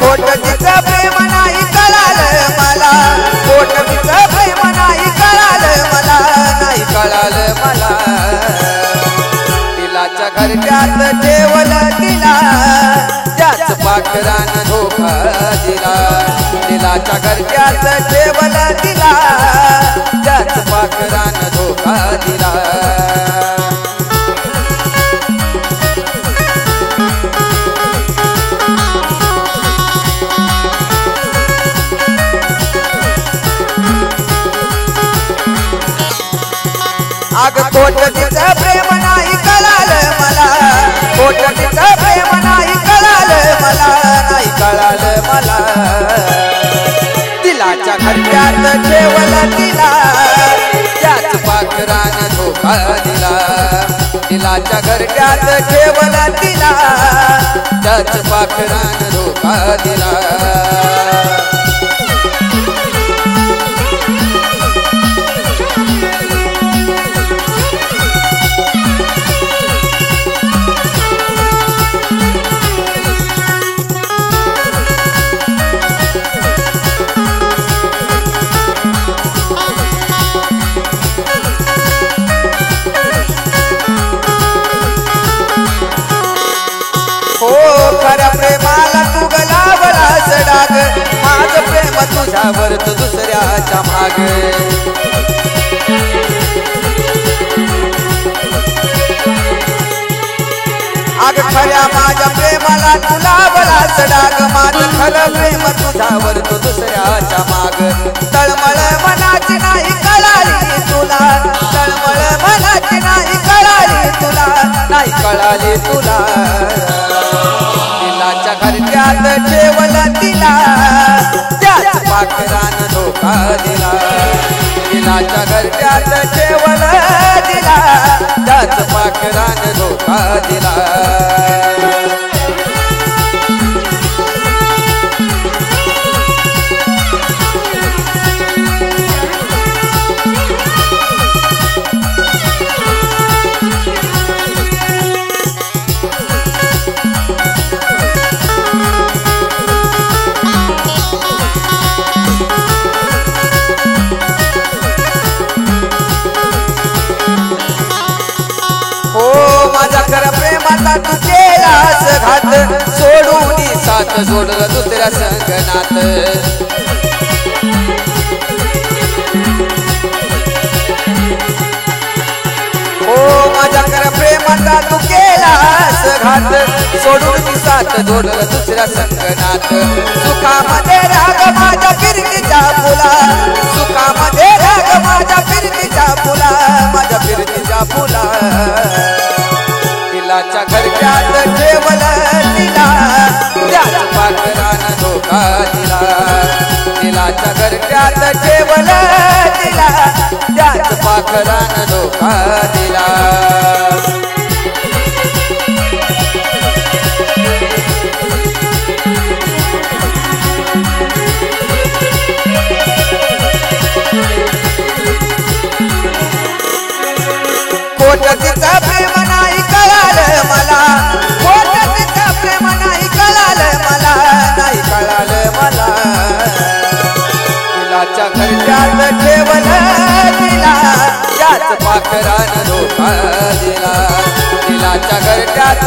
खोट तिचं प्रेम नाही कळालं मला, खोट तिचं प्रेम नाही कळालं मला, नाही कळालं मला। तिलाच्या घरट्यात ठेवलं तिला, त्याच पाखरानं धोका दिला। तिलाच्या घरट्यात ठेवलं तिला, त्याच पाखरानं धोका दिला। अग खोट तिचं प्रेम नाही कळालं मला, खोट तिचं प्रेम नाही कळालं मला, नाही कळालं मला। तिलाच्या घरट्यात ठेवलं तिला, त्याच पाखरानं धोका दिला। तिलाच्या घरट्यात ठेवलं तिला, त्याच पाखरानं धोका दिला। खऱ्या प्रेमाला तू गलावलास डाग, माझं प्रेम तुझ्यावर तू दुसऱ्याच्या मागे। अग खऱ्या माझ्या प्रेमाला तू लावलास डाग, माझं खरं प्रेम तुझ्यावर तू दुसऱ्याच्या माग। तळमळ मनाची नाही कळाली तुला, तळमळ मनाची नाही कळाली तुला, नाही कळाली तुला। तिलाच्या घरट्यात ठेवलं तिला, त्याच पाखरानं धोका दिला। तिलाच्या घरट्यात ठेवलं तिला, त्याच पाखरानं धोका दिला। माझ्या खरं प्रेमाचा तू केलास घात, सोडून साथ जोडलं दुसऱ्या संगनात। हो माझ्या खरं प्रेमाचा तू केलास घात, सोडून साथ जोडलं दुसऱ्या संगनात। सुखामध्ये राग माझ्या फिरतीच्या फुला, सुखामध्ये राग माझ्या फिरतीच्या फुला, माझ्या फिरतीच्या फुला। तिलाच्या घरट्यात ठेवलं तिला, त्याच पाखरानं धोका दिला। तिलाच्या घरट्यात ठेवलं तिला, त्याच पाखरानं धोका दिला। खोट तिचं प्रेम नाही कळालं मला, खोट तिचं प्रेम नाही कळालं मला, नाही कळालं मला। तिलाच्या घरट्यात ठेवलं तिला, त्याच पाखरानं धोका दिला। तिलाच्या घरट्यात